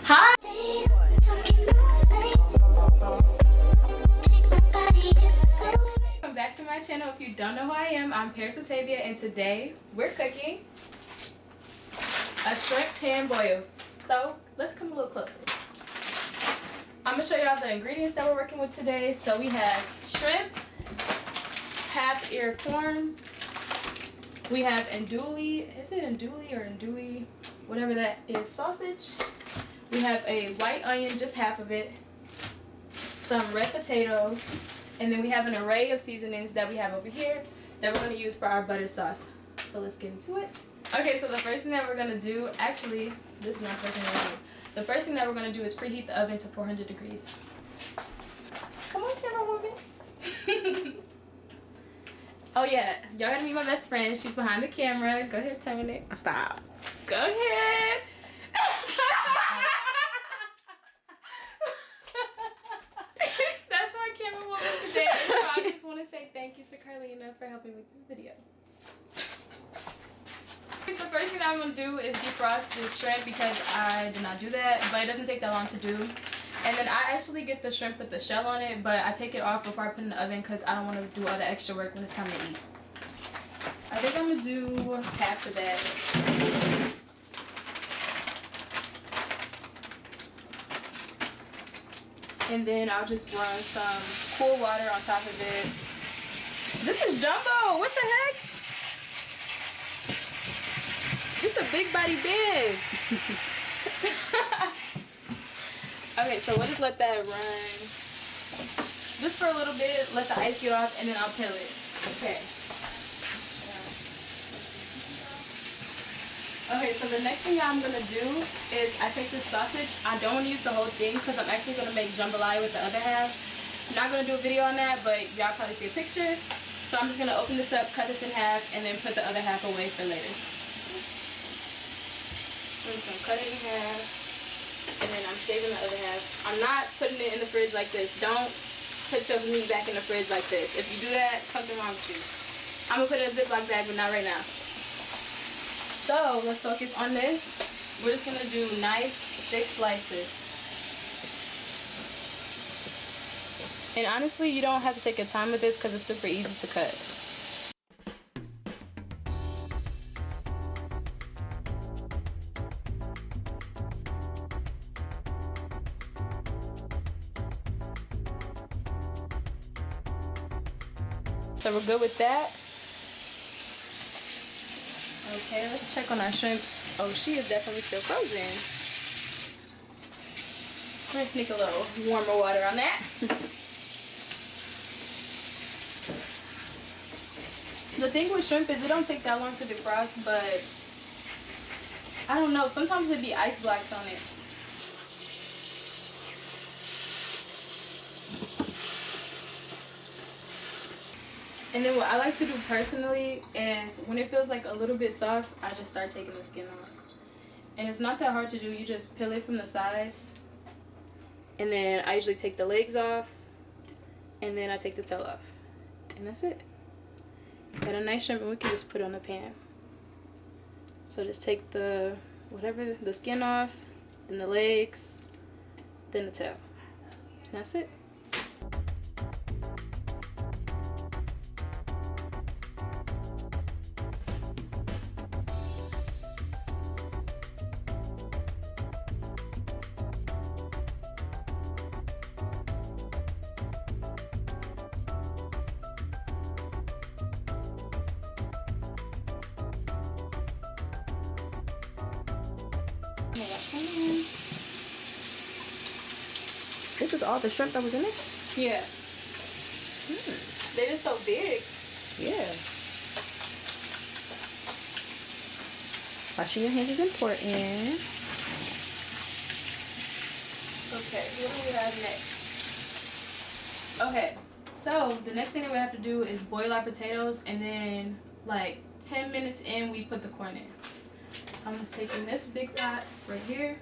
Hi! Welcome back to my channel. If you don't know who I am, I'm Paris Atavia, and today we're cooking a shrimp pan boil. So let's come a little closer. I'm gonna show y'all the ingredients that we're working with today. So we have shrimp, half ear corn, we have andouille, is it andouille or andouille, whatever that is, sausage. We have a white onion, just half of it, some red potatoes, and then we have an array of seasonings that we have over here that we're going to use for our butter sauce. So let's get into it. Okay, so the first thing that we're going to do, actually, this is not the first thing we're going to do. The first thing that we're going to do is preheat the oven to 400 degrees. Come on, camera woman. Oh yeah, y'all gotta meet my best friend. She's behind the camera. Go ahead, turn it. Stop. Go ahead. That's my camera woman today. So I just want to say thank you to Carlina for helping with this video. The first thing that I'm going to do is defrost this shrimp because I did not do that, but it doesn't take that long to do. And then I actually get the shrimp with the shell on it, but I take it off before I put it in the oven because I don't want to do all the extra work when it's time to eat. I think I'm going to do half of that. And then I'll just run some cool water on top of it. This is jumbo. What the heck? This is a big body biz. Okay, so we'll just let that run just for a little bit. Let the ice get off, and then I'll peel it. Okay. Okay, so the next thing I'm gonna do is I take this sausage. I don't want to use the whole thing because I'm actually gonna make jambalaya with the other half. I'm not gonna do a video on that, but y'all probably see a picture. So I'm just gonna open this up, cut this in half, and then put the other half away for later. I'm just gonna cut it in half, and then I'm saving the other half. I'm not putting it in the fridge like this. Don't put your meat back in the fridge like this. If you do that, something wrong with you. I'm gonna put it in a Ziploc bag, but not right now. So let's focus on this. We're just gonna do nice thick slices. And honestly, you don't have to take your time with this because it's super easy to cut. So we're good with that. Okay, let's check on our shrimp. Oh, she is definitely still frozen. I'm gonna sneak a little warmer water on that. The thing with shrimp is it don't take that long to defrost, but I don't know, sometimes it'd be ice blocks on it. And then what I like to do personally is when it feels like a little bit soft, I just start taking the skin off. And it's not that hard to do. You just peel it from the sides. And then I usually take the legs off. And then I take the tail off. And that's it. Got a nice shrimp and we can just put it on the pan. So just take the skin off and the legs, then the tail. And that's it. This is all the shrimp that was in it? Yeah. They're just so big. Yeah. Washing your hands is important. Okay, what do we have next? Okay, so the next thing that we have to do is boil our potatoes, and then like 10 minutes in, we put the corn in. So I'm just taking this big pot right here,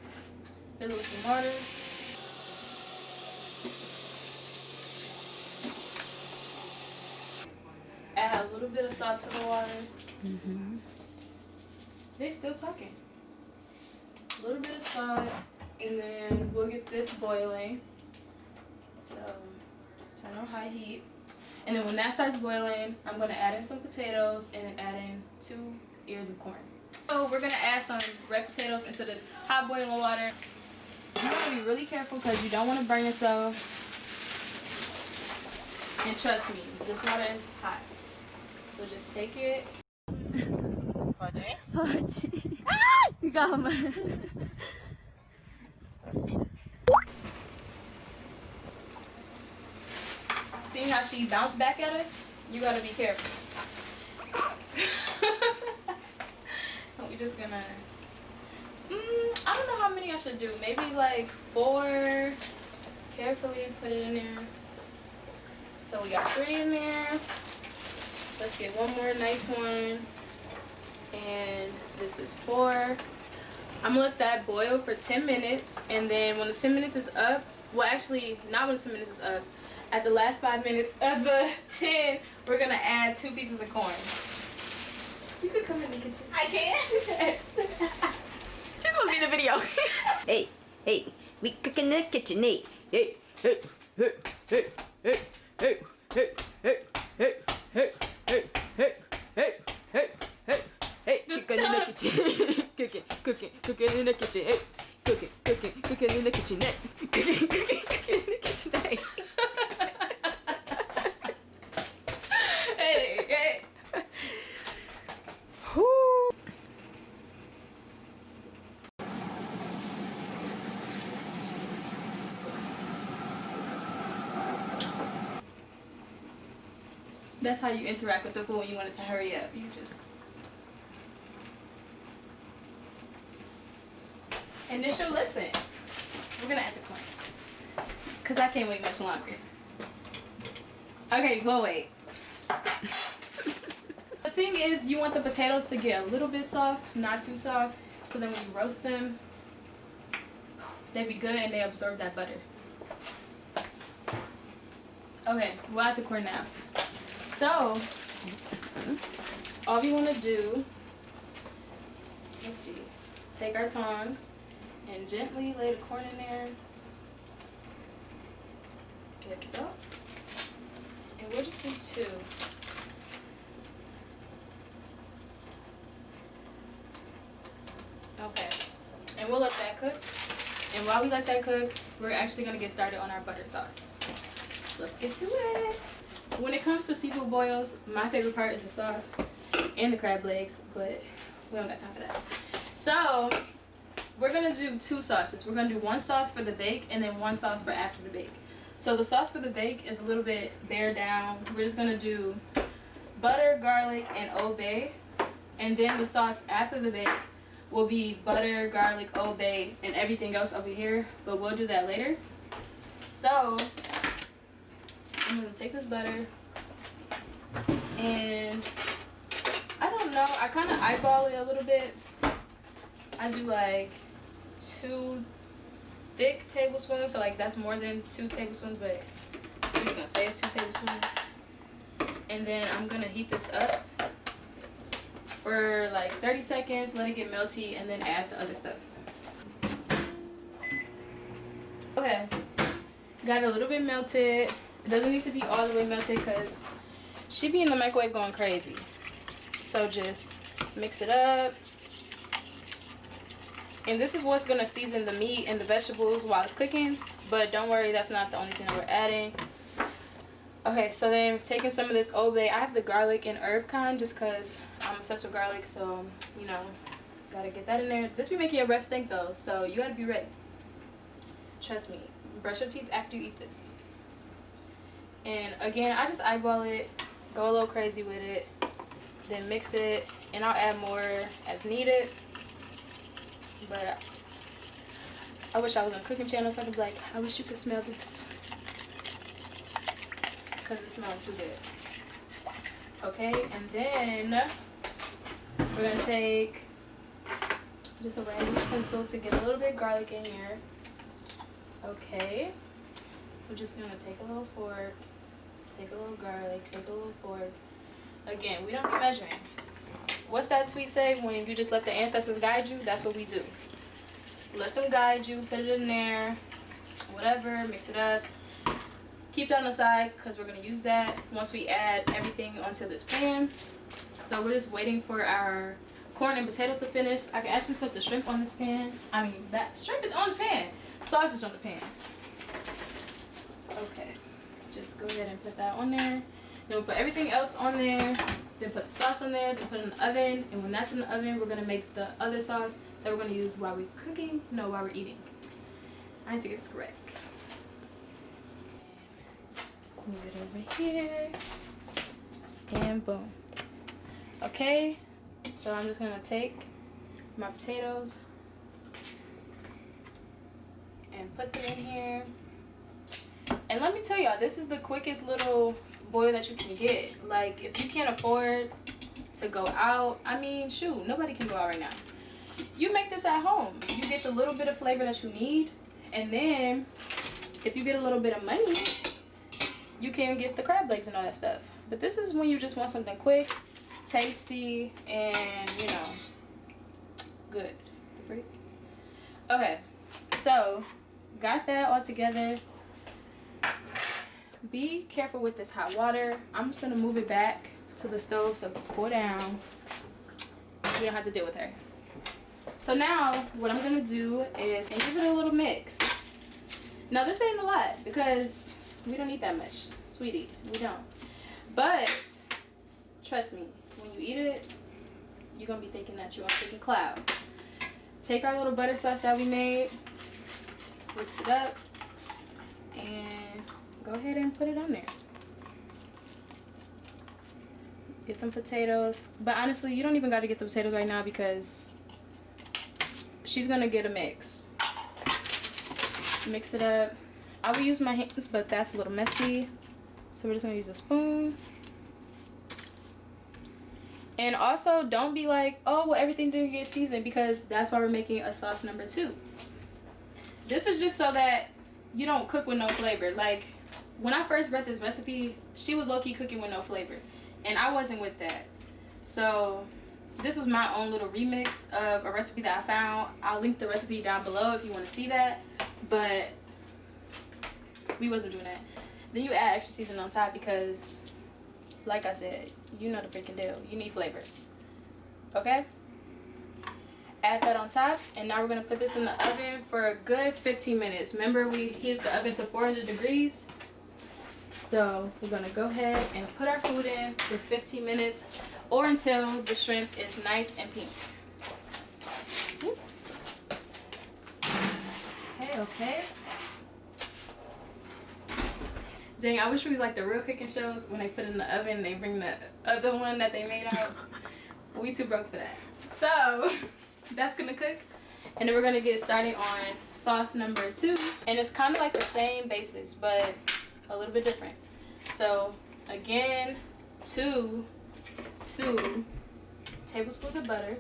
fill it with some water. Add a little bit of salt to the water. They're still talking. A little bit of salt. And then we'll get this boiling. So just turn on high heat. And then when that starts boiling, I'm gonna add in some potatoes and then add in 2 ears of corn. So we're gonna add some red potatoes into this hot boiling water. You gotta be really careful because you don't want to burn yourself. And trust me, this water is hot. So just take it. Seeing how she bounced back at us, you gotta be careful. We're just gonna, I don't know how many I should do. Maybe like 4. Just carefully put it in there. So we got 3 in there. Let's get one more nice one. And this is 4. I'm gonna let that boil for 10 minutes. And then when the 10 minutes is up, well actually not when the 10 minutes is up, at the last 5 minutes of the 10, we're gonna add 2 pieces of corn. You could come in the kitchen. I can. Just want to be in the video. Hey, hey, we cooking in the kitchen. Hey, hey, hey, hey, hey, hey, hey, hey, hey, hey, hey, hey, hey, hey, hey, hey, hey, cooking in the kitchen. Cooking in the kitchen. Hey, cooking in the kitchen. Hey, cooking in the kitchen. Hey. Hey, hey. That's how you interact with the food when you want it to hurry up. You just. And then she'll listen. We're gonna add the corn. Cause I can't wait much longer. Okay, we'll wait. The thing is, you want the potatoes to get a little bit soft, not too soft. So then when you roast them, they be good and they absorb that butter. Okay, we'll add the corn now. So, all we want to do, let's see, take our tongs and gently lay the corn in there. There we go. And we'll just do 2. Okay. And we'll let that cook. And while we let that cook, we're actually going to get started on our butter sauce. Let's get to it. When it comes to seafood boils, my favorite part is the sauce and the crab legs, but we don't got time for that. So, we're going to do 2 sauces. We're going to do 1 sauce for the bake and then 1 sauce for after the bake. So the sauce for the bake is a little bit bared down. We're just going to do butter, garlic, and Old Bay. And then the sauce after the bake will be butter, garlic, Old Bay, and everything else over here. But we'll do that later. So I'm going to take this butter. And I don't know. I kind of eyeball it a little bit. I do like 2 thick tablespoons, so like that's more than 2 tablespoons, but I'm just gonna say it's 2 tablespoons. And then I'm gonna heat this up for like 30 seconds, let it get melty, and then add the other stuff. Okay, got it a little bit melted. It doesn't need to be all the way melted because she be in the microwave going crazy. So just mix it up. And this is what's gonna season the meat and the vegetables while it's cooking. But don't worry, that's not the only thing that we're adding. Okay, so then taking some of this Old Bay. I have the garlic and herb kind just because I'm obsessed with garlic. So, you know, gotta get that in there. This be making your breath stink though, so you gotta be ready. Trust me. Brush your teeth after you eat this. And again, I just eyeball it, go a little crazy with it, then mix it, and I'll add more as needed. But I wish I was on a cooking channel so I could be like, I wish you could smell this. Because it smells too good. Okay, and then we're going to take just a random utensil to get a little bit of garlic in here. Okay. We're just going to take a little fork, take a little garlic, take a little fork. Again, we don't be measuring. What's that tweet say? When you just let the ancestors guide you, that's what we do. let them guide you. Put it in there, whatever, mix it up. Keep that on the side because we're going to use that once we add everything onto this pan. So we're just waiting for our corn and potatoes to finish. I can actually put the shrimp on this pan. I mean, that shrimp is on the pan. Sausage on the pan. Okay. Just go ahead and put that on there. Then we'll put everything else on there. Then put the sauce on there. Then put it in the oven. And when that's in the oven, we're going to make the other sauce that we're going to use while we're cooking. No, while we're eating. I need to get this correct. Move it over here. And boom. Okay. So I'm just going to take my potatoes and put them in here. And let me tell y'all, this is the quickest little boil that you can get. Like, if you can't afford to go out, I mean, shoot, nobody can go out right now. You make this at home. You get the little bit of flavor that you need. And then, if you get a little bit of money, you can get the crab legs and all that stuff. But this is when you just want something quick, tasty, and, you know, good. The freak. Okay, so, got that all together. Be careful with this hot water. I'm just gonna move it back to the stove so it can cool down. You don't have to deal with her. So now what I'm gonna do is give it a little mix. Now this ain't a lot because we don't eat that much, sweetie. We don't. But trust me, when you eat it, you're gonna be thinking that you're on a freaking cloud. Take our little butter sauce that we made, mix it up, and go ahead and put it on there. Get them potatoes. But honestly, you don't even got to get the potatoes right now because she's going to get a mix. Mix it up. I will use my hands, but that's a little messy. So we're just going to use a spoon. And also, don't be like, oh, well, everything didn't get seasoned, because that's why we're making a sauce number 2. This is just so that you don't cook with no flavor. Like, when I first read this recipe, she was low-key cooking with no flavor. And I wasn't with that. So, this was my own little remix of a recipe that I found. I'll link the recipe down below if you want to see that. But, we wasn't doing that. Then you add extra seasoning on top because, like I said, you know the freaking deal. You need flavor. Okay? Add that on top. And now we're going to put this in the oven for a good 15 minutes. Remember, we heated the oven to 400 degrees. So we're going to go ahead and put our food in for 15 minutes or until the shrimp is nice and pink. Ooh. Okay. Dang, I wish we was like the real cooking shows when they put it in the oven and they bring the other one that they made out. We too broke for that. So that's going to cook. And then we're going to get started on sauce number 2. And it's kind of like the same basis, but a little bit different. So again, 2 tablespoons of butter.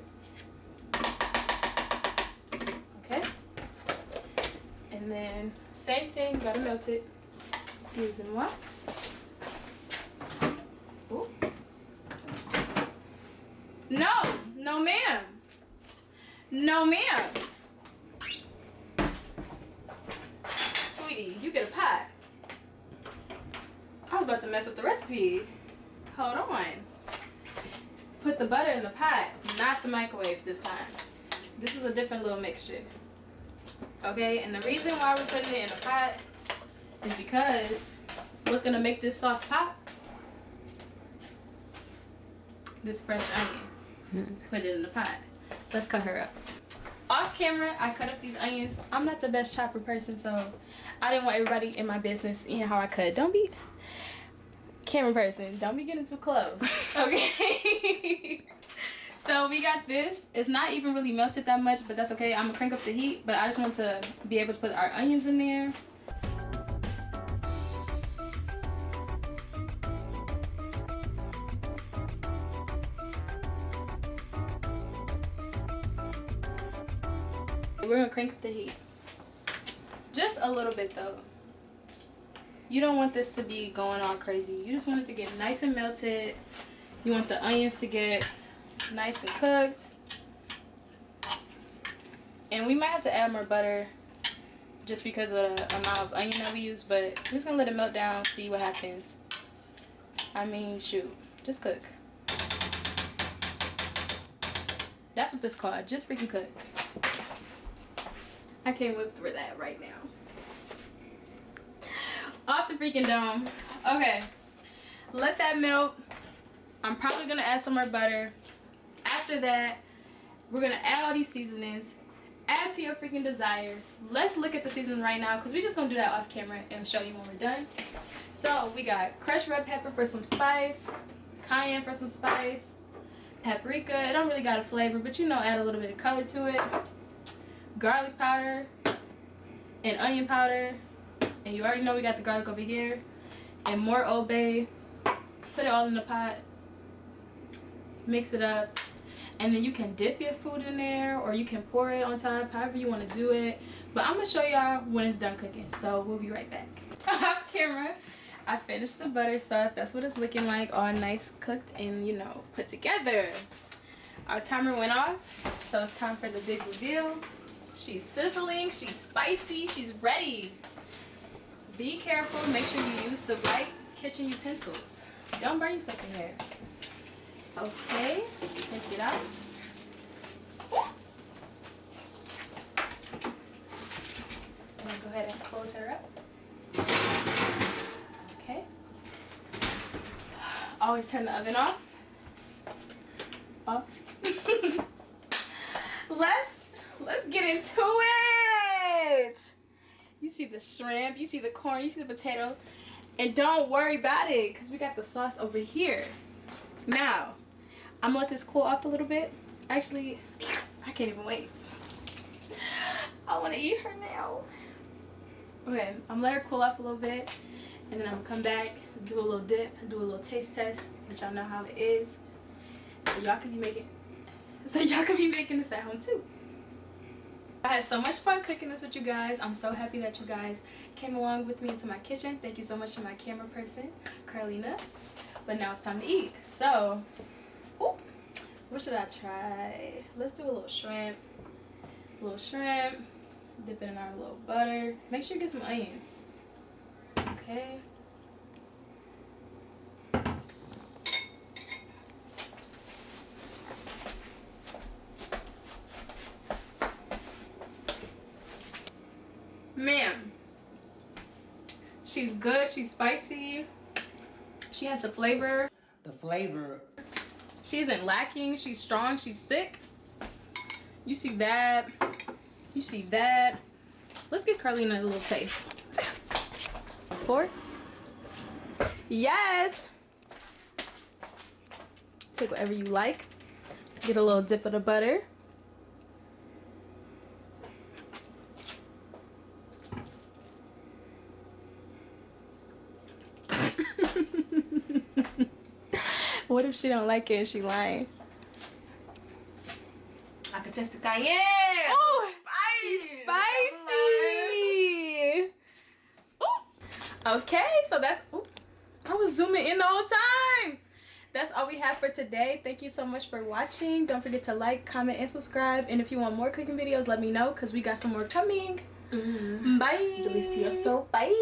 Okay. And then same thing, gotta melt it. Excusez-moi. Ooh. No ma'am. No ma'am. Sweetie, you get a pot. I was about to mess up the recipe. Hold on. Put the butter in the pot, not the microwave this time. This is a different little mixture. Okay, and the reason why we're putting it in a pot is because what's gonna make this sauce pop? This fresh onion. Put it in the pot. Let's cut her up. Off camera, I cut up these onions. I'm not the best chopper person, so I didn't want everybody in my business seeing how I cut. Don't be camera person. Don't be getting too close. Okay. So we got this. It's not even really melted that much, but that's okay. I'm gonna crank up the heat, but I just want to be able to put our onions in there. We're gonna crank up the heat. Just a little bit though. You don't want this to be going all crazy. You just want it to get nice and melted. You want the onions to get nice and cooked. And we might have to add more butter just because of the amount of onion that we use, but we're just gonna let it melt down, see what happens. I mean, shoot, just cook. That's what this called, just freaking cook. I can't whip through that right now. Off the freaking dome. Okay, let that melt. I'm probably gonna add some more butter. After that, we're gonna add all these seasonings. Add to your freaking desire. Let's look at the seasoning right now because we're just gonna do that off camera and show you when we're done. So we got crushed red pepper for some spice, cayenne for some spice, paprika. It don't really got a flavor, but you know, add a little bit of color to it. Garlic powder and onion powder. And you already know we got the garlic over here. And more Old Bay. Put it all in the pot. Mix it up. And then you can dip your food in there or you can pour it on top, however you want to do it. But I'm going to show y'all when it's done cooking. So we'll be right back. Off camera, I finished the butter sauce. That's what it's looking like, all nice cooked and, you know, put together. Our timer went off, so it's time for the big reveal. She's sizzling, she's spicy, she's ready. So be careful, make sure you use the right kitchen utensils. Don't burn yourself in here. Okay, take it out. I'm gonna go ahead and close her up. Okay. Always turn the oven off. Off. Let's get into it. You see the shrimp, you see the corn, you see the potato, and don't worry about it because we got the sauce over here. Now, I'm gonna let this cool off a little bit. Actually, I can't even wait. I want to eat her now. Okay, I'm gonna let her cool off a little bit, and then I'm gonna come back, do a little dip, do a little taste test, let y'all know how it is, so y'all can be making this at home too. I had so much fun cooking this with you guys. I'm so happy that you guys came along with me into my kitchen. Thank you so much to my camera person, Carlina. But now it's time to eat. So, ooh, what should I try? Let's do a little shrimp. Dip it in our little butter. Make sure you get some onions. Okay. Man, she's good, she's spicy, she has the flavor. She isn't lacking, she's strong, she's thick. You see that, you see that. Let's give Carlina a little taste. 4. Yes! Take whatever you like. Get a little dip of the butter. What if she don't like it and she lying? I can taste the cayenne. Oh, Spicy. Ooh. Okay, so that's. Ooh, I was zooming in the whole time. That's all we have for today. Thank you so much for watching. Don't forget to like, comment, and subscribe. And if you want more cooking videos, let me know because we got some more coming. Bye. Delicioso. Bye.